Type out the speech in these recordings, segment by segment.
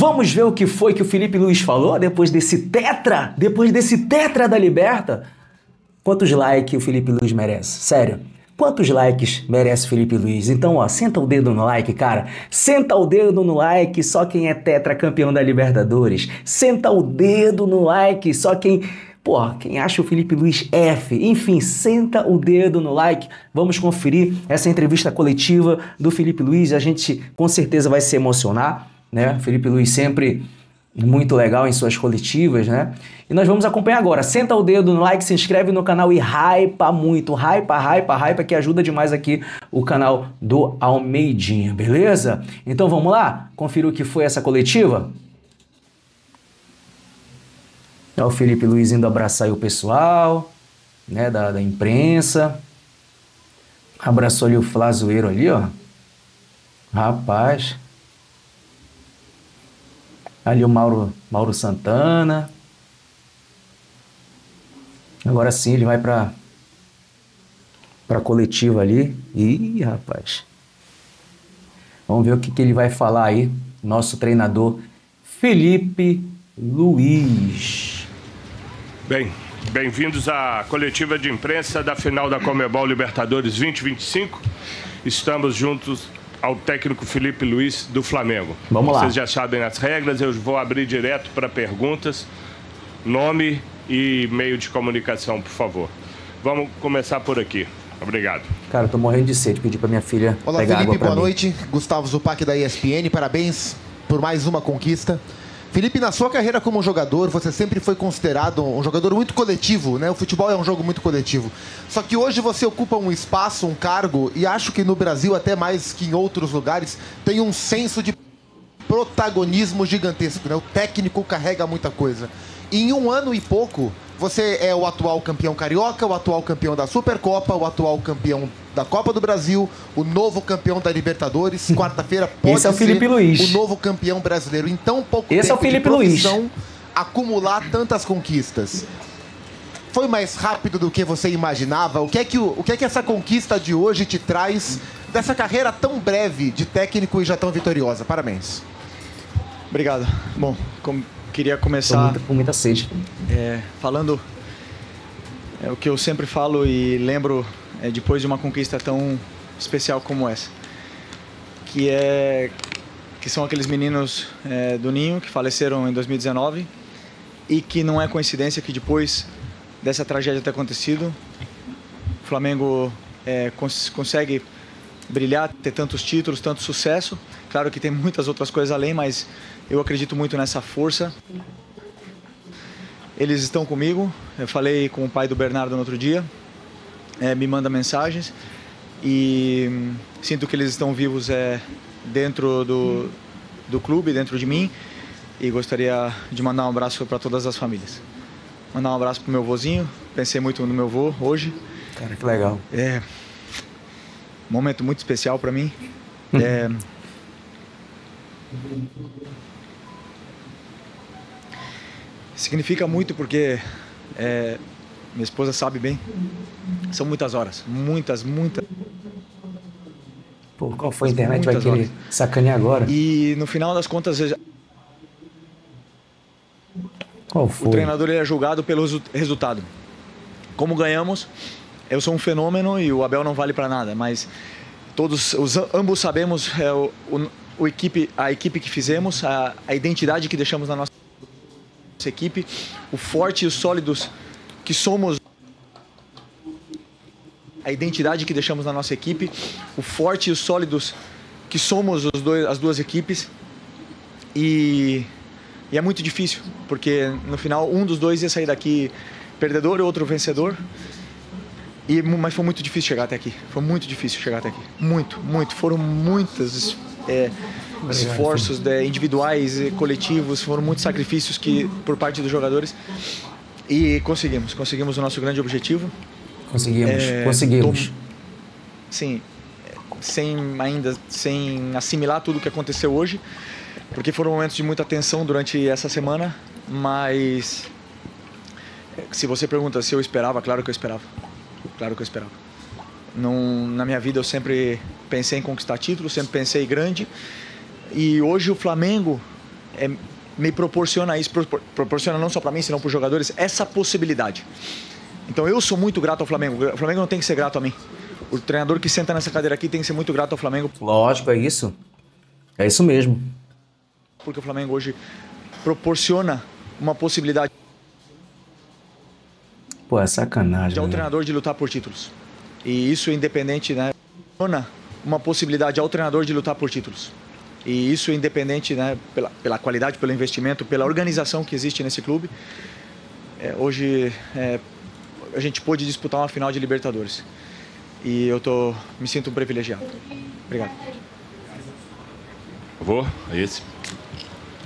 Vamos ver o que foi que o Felipe Luiz falou depois desse tetra da Liberta? Quantos likes o Felipe Luiz merece? Sério, quantos likes merece o Felipe Luiz? Então, ó, senta o dedo no like, cara. Senta o dedo no like, só quem é tetracampeão da Libertadores. Senta o dedo no like, só quem... Pô, quem acha o Felipe Luiz F. Enfim, senta o dedo no like. Vamos conferir essa entrevista coletiva do Felipe Luiz. A gente com certeza vai se emocionar, né? Felipe Luiz sempre muito legal em suas coletivas, né? E nós vamos acompanhar agora. Senta o dedo no like, se inscreve no canal e hypa muito. Hypa, que ajuda demais aqui o canal do Almeidinha, beleza? Então vamos lá? Conferir o que foi essa coletiva? É o Felipe Luiz indo abraçar aí o pessoal, né, da imprensa. Abraçou ali o Flazoeiro ali, ó. Rapaz. Ali o Mauro Santana. Agora sim ele vai pra coletiva ali. Ih, rapaz. Vamos ver o que ele vai falar aí. Nosso treinador Felipe Luiz. Bem-vindos à coletiva de imprensa da final da Conmebol Libertadores 2025. Estamos juntos ao técnico Felipe Luiz do Flamengo. Vamos lá. Vocês já sabem as regras, eu vou abrir direto para perguntas. Nome e meio de comunicação, por favor. Vamos começar por aqui. Obrigado. Cara, eu tô morrendo de sede. Pedi pra minha filha Olá, pegar Felipe, água pra boa mim. noite. Gustavo Zupac da ESPN, parabéns por mais uma conquista. Felipe, na sua carreira como jogador, você sempre foi considerado um jogador muito coletivo, né? O futebol é um jogo muito coletivo. Só que hoje você ocupa um espaço, um cargo, e acho que no Brasil, até mais que em outros lugares, tem um senso de protagonismo gigantesco, né? O técnico carrega muita coisa. E em um ano e pouco, você é o atual campeão carioca, o atual campeão da Supercopa, o atual campeão da Copa do Brasil, o novo campeão da Libertadores. Quarta-feira pode Esse é o Felipe ser Luiz. o novo campeão brasileiro. Em tão pouco Esse é o tempo Felipe de profissão, Luiz. acumular tantas conquistas. Foi mais rápido do que você imaginava? O que é que essa conquista de hoje te traz dessa carreira tão breve de técnico e já tão vitoriosa? Parabéns. Obrigado. Bom, queria começar Com muita sede. falando o que eu sempre falo e lembro depois de uma conquista tão especial como essa, que são aqueles meninos do Ninho que faleceram em 2019 e que não é coincidência que depois dessa tragédia ter acontecido, o Flamengo consegue brilhar, ter tantos títulos, tanto sucesso. Claro que tem muitas outras coisas além, mas eu acredito muito nessa força. Eles estão comigo. Eu falei com o pai do Bernardo no outro dia. Me manda mensagens e sinto que eles estão vivos dentro do clube, dentro de mim, e gostaria de mandar um abraço para todas as famílias. Mandar um abraço pro meu vozinho. Pensei muito no meu vô hoje. Cara, que legal. Um momento muito especial para mim. Significa muito porque minha esposa sabe bem. São muitas horas, muitas. Pô, qual foi a internet? Vai Muitas querer horas. sacanear agora? E no final das contas, Qual o foi? treinador ele é julgado pelo resultado. Como ganhamos, eu sou um fenômeno e o Abel não vale para nada, mas ambos sabemos a equipe que fizemos, a identidade que deixamos na nossa equipe, o forte e os sólidos que somos, a identidade que deixamos na nossa equipe, o forte e os sólidos que somos as duas equipes, e é muito difícil, porque no final um dos dois ia sair daqui perdedor e outro vencedor, mas foi muito difícil chegar até aqui, muito, foram muitos esforços individuais e coletivos, foram muitos sacrifícios por parte dos jogadores, e conseguimos o nosso grande objetivo. Conseguimos. Sim, sem assimilar tudo o que aconteceu hoje, porque foram momentos de muita tensão durante essa semana, mas se você pergunta se eu esperava, claro que eu esperava. Na minha vida eu sempre pensei em conquistar títulos, sempre pensei grande, e hoje o Flamengo me proporciona isso, proporciona não só para mim, senão para os jogadores, essa possibilidade. Então eu sou muito grato ao Flamengo. O Flamengo não tem que ser grato a mim. O treinador que senta nessa cadeira aqui tem que ser muito grato ao Flamengo. Lógico, é isso. É isso mesmo. Porque o Flamengo hoje proporciona uma possibilidade. Pô, é sacanagem. Ao treinador de lutar por títulos. E isso é independente, né? Proporciona uma possibilidade ao treinador de lutar por títulos. E isso é independente, né? Pela qualidade, pelo investimento, pela organização que existe nesse clube. Hoje a gente pôde disputar uma final de Libertadores. E eu me sinto um privilegiado. Obrigado. Por favor, esse.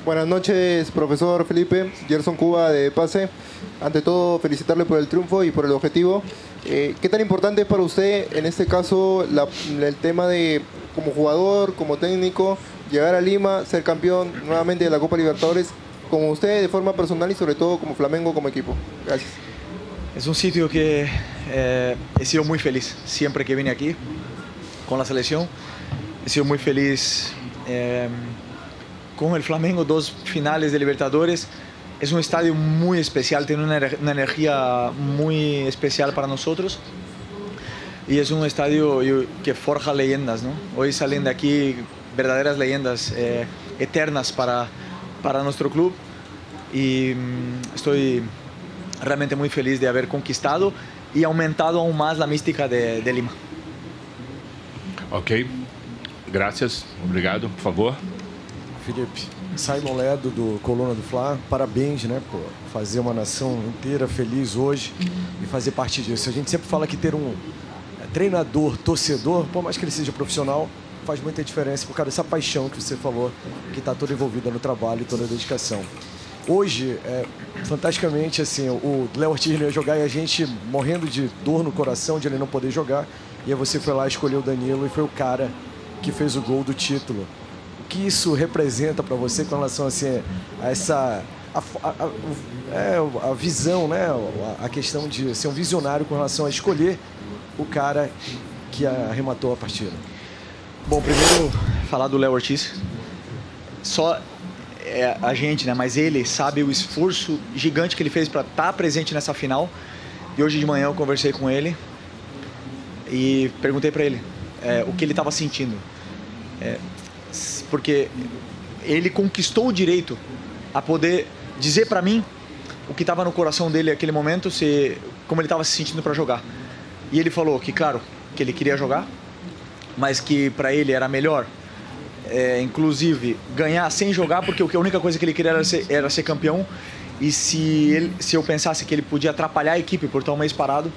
Buenas noches, profesor Felipe. Gerson Cuba de Pase. Ante todo, felicitarle por el triunfo y por el objetivo. ¿Qué tan importante es para usted, en este caso, el tema de, como jugador, como técnico, llegar a Lima, ser campeón nuevamente de la Copa Libertadores, como usted de forma personal y sobre todo como Flamengo, como equipo? Gracias. Es un sitio que he sido muy feliz siempre que vine aquí con la selección. He sido muy feliz con el Flamengo, 2 finales de Libertadores. Es un estadio muy especial, tiene una energía muy especial para nosotros. Y es un estadio que forja leyendas, ¿no? Hoy salen de aquí verdaderas leyendas eternas para nuestro club. Y estoy realmente muy feliz de haber conquistado y aumentado aún más la mística de Lima. Ok. Gracias. Obrigado. Por favor. Felipe, Simon Ledo, do Coluna do Fla, parabéns, né, por fazer uma nação inteira feliz hoje e fazer parte disso. A gente sempre fala que ter um treinador, torcedor, por mais que ele seja profissional, faz muita diferença por causa dessa paixão que você falou, que está toda envolvida no trabalho e toda a dedicação. Hoje, fantasticamente, assim, o Léo Ortiz não ia jogar e a gente morrendo de dor no coração de ele não poder jogar. E aí você foi lá, escolheu o Danilo e foi o cara que fez o gol do título. O que isso representa para você com relação assim, a essa a visão, né? A questão de ser um visionário com relação a escolher o cara que arrematou a partida? Bom, primeiro falar do Léo Ortiz. Só a gente, né? Mas ele sabe o esforço gigante que ele fez para estar presente nessa final. E hoje de manhã eu conversei com ele e perguntei para ele o que ele estava sentindo. Porque ele conquistou o direito a poder dizer para mim o que estava no coração dele naquele momento, como ele estava se sentindo para jogar. E ele falou que, claro, que ele queria jogar, mas que para ele era melhor, inclusive, ganhar sem jogar, porque a única coisa que ele queria era ser campeão. E se eu pensasse que ele podia atrapalhar a equipe por estar um mês parado,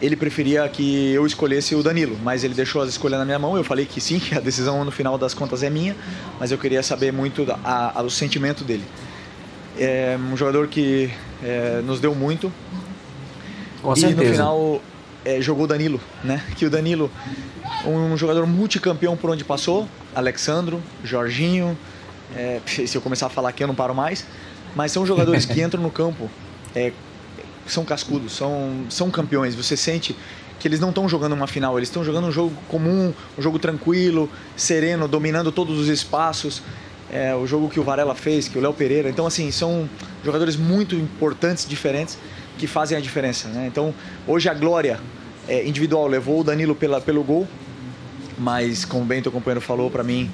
ele preferia que eu escolhesse o Danilo, mas ele deixou as escolhas na minha mão. Eu falei que sim, que a decisão no final das contas é minha, mas eu queria saber muito o sentimento dele. É um jogador que nos deu muito. Com certeza. E no final jogou o Danilo, né? Que o Danilo, um jogador multicampeão por onde passou, Alexandro, Jorginho, se eu começar a falar aqui eu não paro mais, mas são jogadores que entram no campo, são cascudos, são campeões. Você sente que eles não estão jogando uma final, eles estão jogando um jogo comum, um jogo tranquilo, sereno, dominando todos os espaços. O jogo que o Varela fez, que o Léo Pereira. Então, assim, são jogadores muito importantes, diferentes, que fazem a diferença, né? Então, hoje a glória individual levou o Danilo pelo gol, mas, como bem teu companheiro falou, para mim,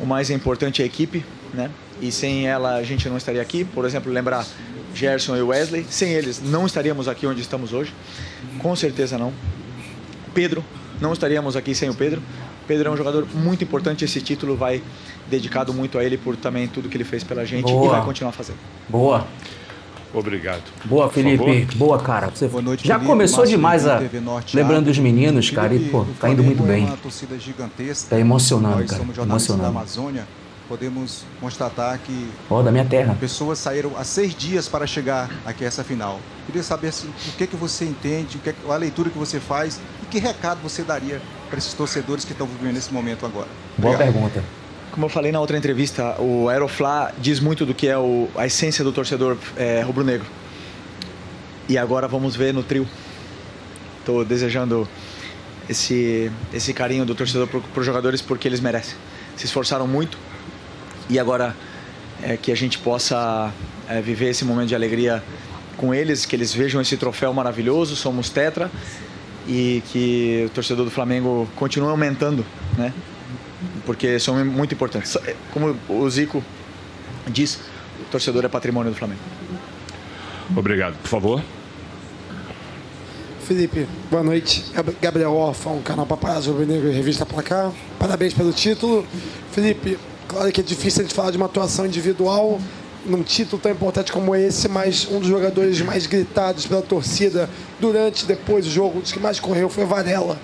o mais importante é a equipe, né? E sem ela a gente não estaria aqui. Por exemplo, lembrar Gerson e Wesley, sem eles não estaríamos aqui onde estamos hoje, com certeza não. Pedro, não estaríamos aqui sem o Pedro. Pedro é um jogador muito importante, esse título vai dedicado muito a ele por também tudo que ele fez pela gente. Boa. E vai continuar fazendo. Boa. Obrigado. Boa, Felipe. Boa, cara. Você Boa noite, já Felipe. começou Márcio demais lembrando dos meninos, Felipe, cara, e pô, tá indo muito bem. É uma torcida gigantesca. Tá emocionando, Nós cara. somos jornalistas da Emocionando. Amazônia. Podemos constatar que da minha terra. Pessoas saíram há 6 dias para chegar aqui a essa final. Queria saber assim, o que você entende, a leitura que você faz e que recado você daria para esses torcedores que estão vivendo nesse momento agora. Boa Obrigado. pergunta. Como eu falei na outra entrevista, o Aeroflá diz muito do que é a essência do torcedor rubro-negro. E agora vamos ver no trio. Estou desejando esse carinho do torcedor para os jogadores porque eles merecem. Se esforçaram muito e agora que a gente possa viver esse momento de alegria com eles, que eles vejam esse troféu maravilhoso, somos tetra, e que o torcedor do Flamengo continue aumentando, né? Porque são muito importantes. Como o Zico diz, o torcedor é patrimônio do Flamengo. Obrigado. Por favor. Felipe, boa noite. Gabriel Orfão, canal Paparazzo Rubro-Negro e Revista Placar. Parabéns pelo título. Felipe, claro que é difícil a gente falar de uma atuação individual num título tão importante como esse, mas um dos jogadores mais gritados pela torcida durante e depois do jogo, um dos que mais correu foi o Varela.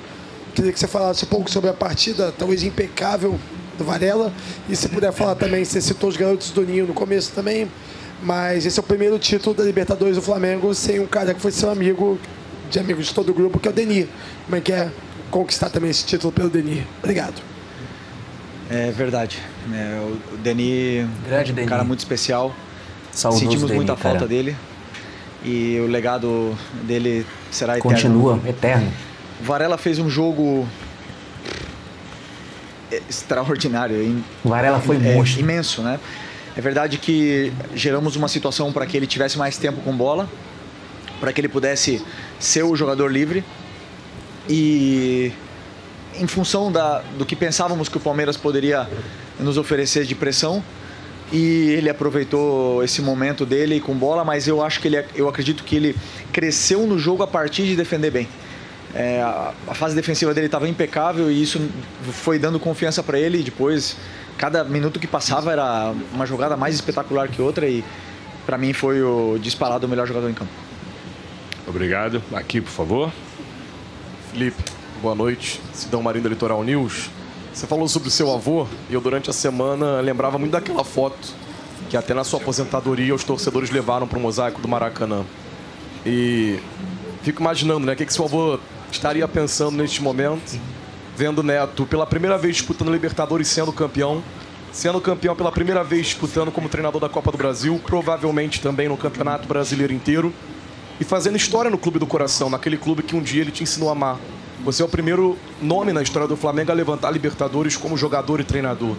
Queria que você falasse um pouco sobre a partida, talvez impecável, do Varela. E se puder falar também, você citou os garotos do Ninho no começo também, mas esse é o primeiro título da Libertadores do Flamengo sem um cara que foi seu amigo, de amigos de todo o grupo, que é o Denis. Como é que é conquistar também esse título pelo Denis? Obrigado. É verdade. O Denis é um cara muito especial. Saudoso Sentimos Denis, muita cara. falta dele. E o legado dele será eterno. Continua, eterno. O Varela fez um jogo extraordinário. O Varela foi monstro. Imenso, né? É verdade que geramos uma situação para que ele tivesse mais tempo com bola, para que ele pudesse ser o jogador livre. E em função do que pensávamos que o Palmeiras poderia nos oferecer de pressão, e ele aproveitou esse momento dele com bola, mas eu acredito que ele cresceu no jogo a partir de defender bem. A fase defensiva dele estava impecável e isso foi dando confiança para ele, e depois cada minuto que passava era uma jogada mais espetacular que outra, e para mim foi o disparado o melhor jogador em campo. Obrigado. Aqui, por favor. Felipe, boa noite. Sidão Marinho da Litoral News. Você falou sobre o seu avô e eu durante a semana lembrava muito daquela foto que até na sua aposentadoria os torcedores levaram para o mosaico do Maracanã. E fico imaginando, né, o que seu avô estaria pensando neste momento, vendo o neto pela primeira vez disputando Libertadores, sendo campeão pela primeira vez disputando como treinador da Copa do Brasil, provavelmente também no Campeonato Brasileiro inteiro, e fazendo história no clube do coração, naquele clube que um dia ele te ensinou a amar. Você é o primeiro nome na história do Flamengo a levantar a Libertadores como jogador e treinador.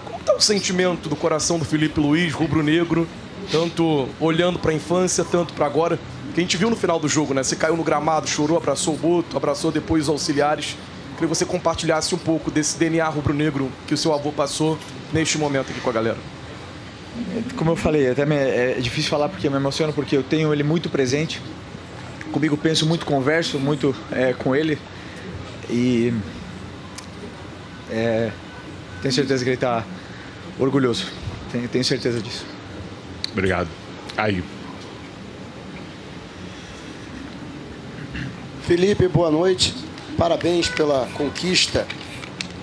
Como está o sentimento do coração do Felipe Luiz, rubro-negro, tanto olhando para a infância, tanto para agora? Que a gente viu no final do jogo, né? Você caiu no gramado, chorou, abraçou o Boto, abraçou depois os auxiliares. Queria que você compartilhasse um pouco desse DNA rubro-negro que o seu avô passou neste momento aqui com a galera. Como eu falei, até é difícil falar porque eu me emociono, porque eu tenho ele muito presente. Comigo penso muito, converso muito com ele. E tenho certeza que ele está orgulhoso. Tenho certeza disso. Obrigado. Aí. Felipe, boa noite. Parabéns pela conquista.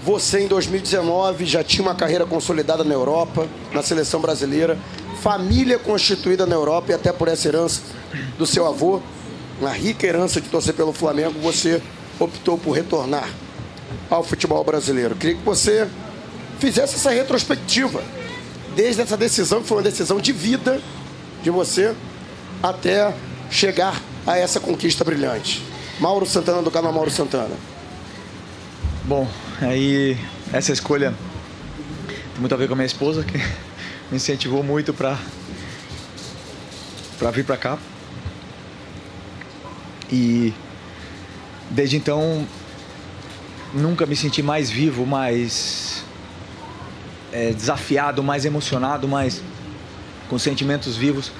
Você, em 2019, já tinha uma carreira consolidada na Europa, na seleção brasileira, família constituída na Europa, e até por essa herança do seu avô, uma rica herança de torcer pelo Flamengo, você optou por retornar ao futebol brasileiro. Queria que você fizesse essa retrospectiva, desde essa decisão, que foi uma decisão de vida de você, até chegar a essa conquista brilhante. Mauro Santana, do canal Mauro Santana. Bom, aí essa escolha tem muito a ver com a minha esposa, que me incentivou muito para vir para cá. E desde então nunca me senti mais vivo, mais desafiado, mais emocionado, mais com sentimentos vivos.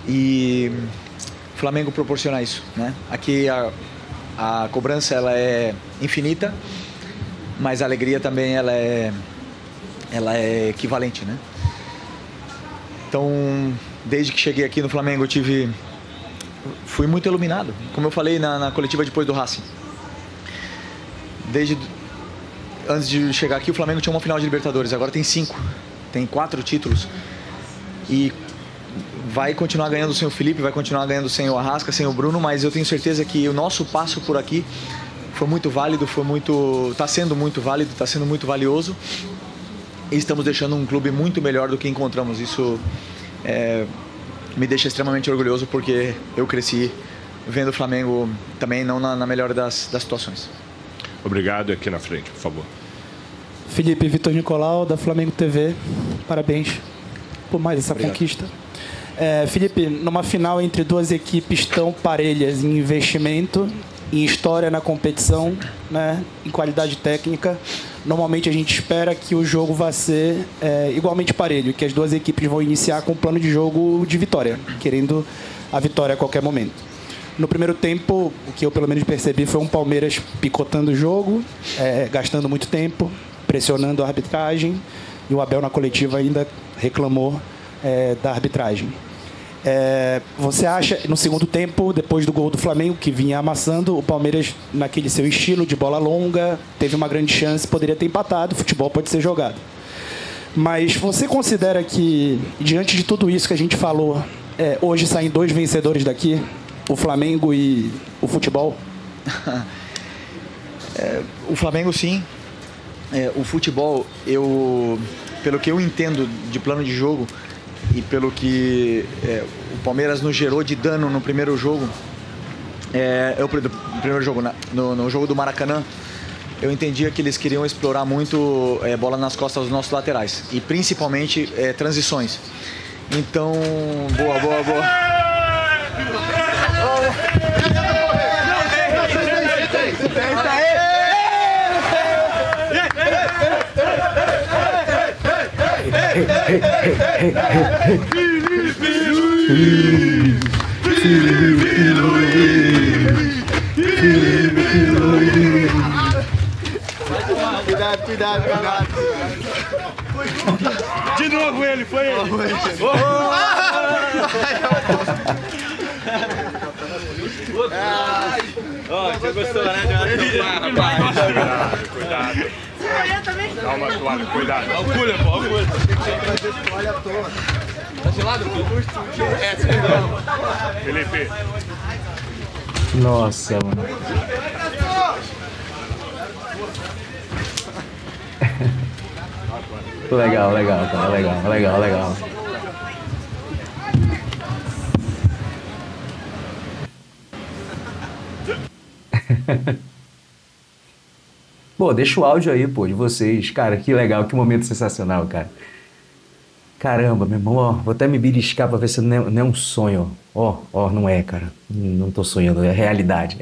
E o Flamengo proporciona isso, né? Aqui a cobrança ela é infinita, mas a alegria também ela é equivalente, né? Então, desde que cheguei aqui no Flamengo, fui muito iluminado, como eu falei na coletiva depois do Racing. Antes de chegar aqui, o Flamengo tinha uma final de Libertadores, agora tem 5, tem 4 títulos. E vai continuar ganhando sem o Felipe, vai continuar ganhando sem o Arrasca, sem o Bruno, mas eu tenho certeza que o nosso passo por aqui foi muito válido, está sendo muito válido, está sendo muito valioso, e estamos deixando um clube muito melhor do que encontramos. Isso me deixa extremamente orgulhoso, porque eu cresci vendo o Flamengo também não na melhor das situações. Obrigado. Aqui na frente, por favor. Felipe, Vitor Nicolau, da Flamengo TV. Parabéns por mais essa conquista. Felipe, numa final entre duas equipes tão parelhas em investimento, em história na competição, né, em qualidade técnica, normalmente a gente espera que o jogo vai ser igualmente parelho, que as duas equipes vão iniciar com um plano de jogo de vitória, querendo a vitória a qualquer momento. No primeiro tempo, o que eu pelo menos percebi foi um Palmeiras picotando o jogo, gastando muito tempo, pressionando a arbitragem, e o Abel na coletiva ainda reclamou da arbitragem. Você acha, no segundo tempo, depois do gol do Flamengo, que vinha amassando, o Palmeiras, naquele seu estilo de bola longa, teve uma grande chance, poderia ter empatado, o futebol pode ser jogado. Mas você considera que, diante de tudo isso que a gente falou, hoje saem 2 vencedores daqui, o Flamengo e o futebol? O Flamengo, sim. O futebol, pelo que eu entendo de plano de jogo e pelo que o Palmeiras nos gerou de dano no primeiro jogo, no jogo do Maracanã, eu entendia que eles queriam explorar muito bola nas costas dos nossos laterais e principalmente transições. Então, boa. Cuidado. De novo ele, foi ele. Você gostou, né? Cuidado. Dá uma toalha, cuidado. Alcunha. Tá gelado? Felipe. Nossa, mano. Legal, cara. Legal. Pô, deixa o áudio aí, pô, de vocês. Cara, que legal, que momento sensacional, cara. Caramba, meu irmão, ó, vou até me beliscar pra ver se não é um sonho. Ó, não é, cara. Não tô sonhando, é realidade.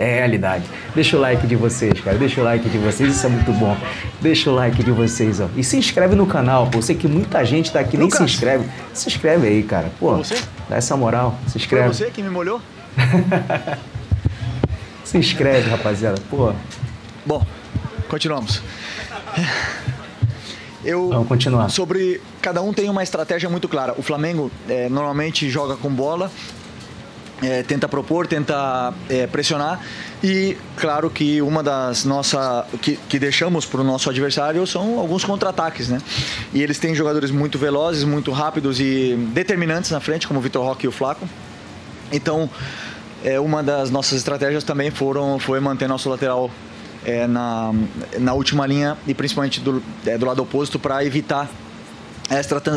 Deixa o like de vocês, cara. Isso é muito bom. Deixa o like de vocês, ó. E se inscreve no canal, pô. Eu sei que muita gente tá aqui, nem se inscreve. Se inscreve aí, cara. Pô, dá essa moral. Se inscreve. Foi você que me molhou? Se inscreve, rapaziada. Pô. Bom, continuamos. Vamos continuar. Sobre cada um tem uma estratégia muito clara. O Flamengo normalmente joga com bola, tenta propor, tenta pressionar e claro que uma das nossas que deixamos para o nosso adversário são alguns contra-ataques, né? E eles têm jogadores muito velozes, muito rápidos e determinantes na frente, como o Vitor Roque e o Flaco. Então, uma das nossas estratégias também foi manter nosso lateral na última linha e principalmente do lado oposto para evitar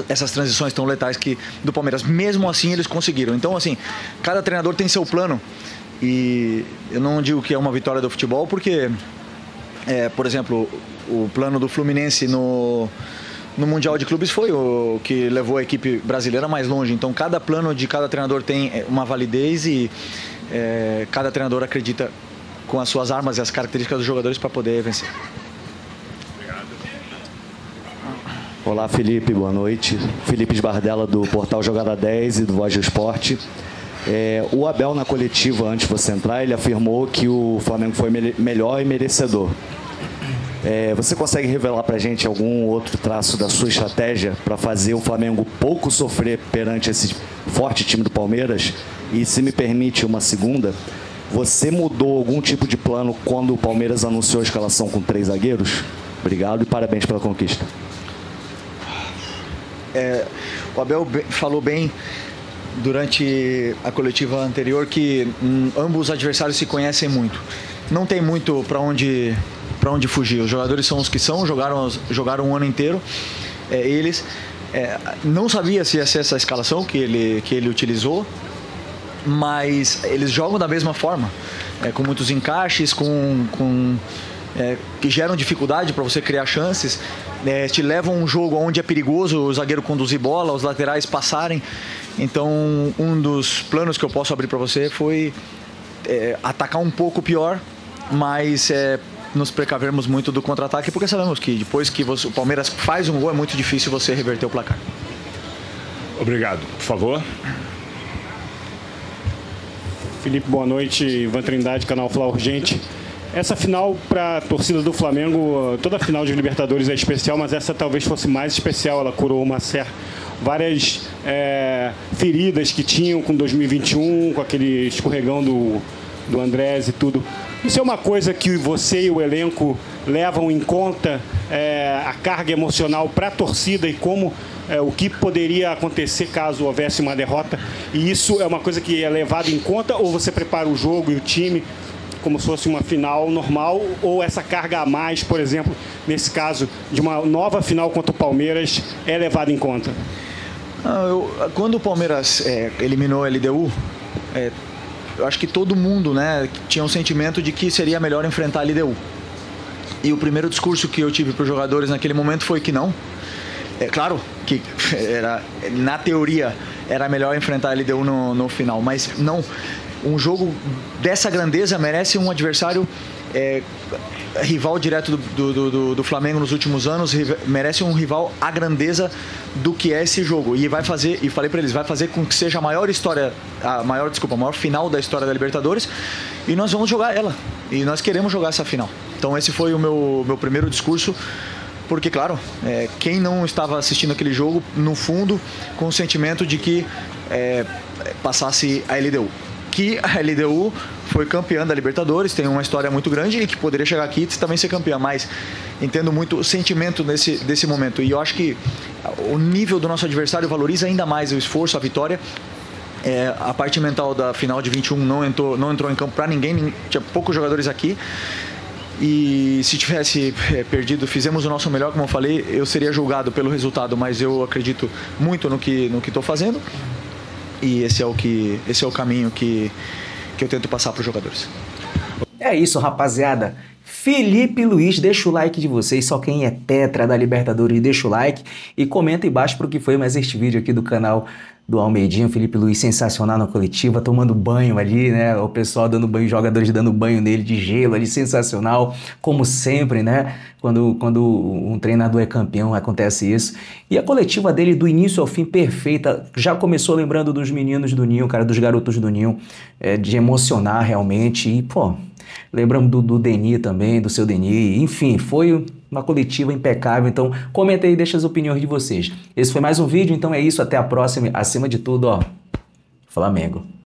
essas transições tão letais do Palmeiras. Mesmo assim, eles conseguiram. Então, assim, cada treinador tem seu plano e eu não digo que é uma vitória do futebol porque, por exemplo, o plano do Fluminense no Mundial de Clubes foi o que levou a equipe brasileira mais longe. Então, cada plano de cada treinador tem uma validez e cada treinador acredita com as suas armas e as características dos jogadores para poder vencer. Olá, Felipe, boa noite. Felipe Esbardella, do portal Jogada 10 e do Voz do Esporte. O Abel, na coletiva, antes de você entrar, ele afirmou que o Flamengo foi melhor e merecedor. Você consegue revelar para a gente algum outro traço da sua estratégia para fazer o Flamengo pouco sofrer perante esse forte time do Palmeiras? E, se me permite uma segunda, você mudou algum tipo de plano quando o Palmeiras anunciou a escalação com 3 zagueiros? Obrigado e parabéns pela conquista. O Abel falou bem durante a coletiva anterior que ambos os adversários se conhecem muito. Não tem muito para onde fugir. Os jogadores são os que são, jogaram um ano inteiro. Eles não sabia se ia ser essa escalação que ele utilizou, mas eles jogam da mesma forma, com muitos encaixes, que geram dificuldade para você criar chances. te levam um jogo onde é perigoso o zagueiro conduzir bola, os laterais passarem. Então, um dos planos que eu posso abrir para você foi atacar um pouco pior, mas nos precavermos muito do contra-ataque, porque sabemos que depois que o Palmeiras faz um gol, é muito difícil você reverter o placar. Obrigado. Por favor. Felipe, boa noite. Ivan Trindade, canal Fla Urgente. Essa final para a torcida do Flamengo, toda final de Libertadores é especial, mas essa talvez fosse mais especial. Ela curou várias feridas que tinham com 2021, com aquele escorregão do Andrés e tudo. Isso é uma coisa que você e o elenco levam em conta, a carga emocional para a torcida e como o que poderia acontecer caso houvesse uma derrota. E isso é uma coisa que é levado em conta, ou você prepara o jogo e o time como se fosse uma final normal, ou essa carga a mais, por exemplo, nesse caso de uma nova final contra o Palmeiras, é levada em conta? Quando o Palmeiras eliminou a LDU, eu acho que todo mundo, né, tinha um sentimento de que seria melhor enfrentar a LDU. E o primeiro discurso que eu tive para os jogadores naquele momento foi que não. É claro que na teoria era melhor enfrentar a LDU no final, mas não. Um jogo dessa grandeza merece um adversário rival direto do Flamengo nos últimos anos, merece um rival à grandeza do que é esse jogo. E vai fazer, e falei para eles, vai fazer com que seja a maior final da história da Libertadores, e nós vamos jogar ela. E nós queremos jogar essa final. Então esse foi o meu primeiro discurso, porque claro, quem não estava assistindo aquele jogo, no fundo, com o sentimento de que passasse a LDU. Que a LDU foi campeã da Libertadores, tem uma história muito grande e que poderia chegar aqui e também ser campeã, mas entendo muito o sentimento desse momento. E eu acho que o nível do nosso adversário valoriza ainda mais o esforço, a vitória. A parte mental da final de 21 não entrou em campo para ninguém, tinha poucos jogadores aqui. E se tivesse perdido, fizemos o nosso melhor, como eu falei, eu seria julgado pelo resultado, mas eu acredito muito no que estou fazendo. E esse é o caminho que eu tento passar para os jogadores. É isso, rapaziada. Felipe Luiz, deixa o like de vocês. Só quem é tetra da Libertadores, deixa o like. E comenta embaixo pro que foi mais este vídeo aqui do canal do Almeidinho. Felipe Luiz sensacional na coletiva, tomando banho ali, né? O pessoal dando banho, jogadores dando banho nele de gelo ali, sensacional. Como sempre, né? Quando um treinador é campeão, acontece isso. E a coletiva dele, do início ao fim, perfeita. Já começou lembrando dos meninos do Ninho, cara, dos garotos do Ninho, de emocionar realmente. E, pô, lembramos do Deni também, do seu Deni. Enfim, foi uma coletiva impecável. Então, comenta aí e deixa as opiniões de vocês. Esse foi mais um vídeo, então é isso. Até a próxima. Acima de tudo, ó, Flamengo.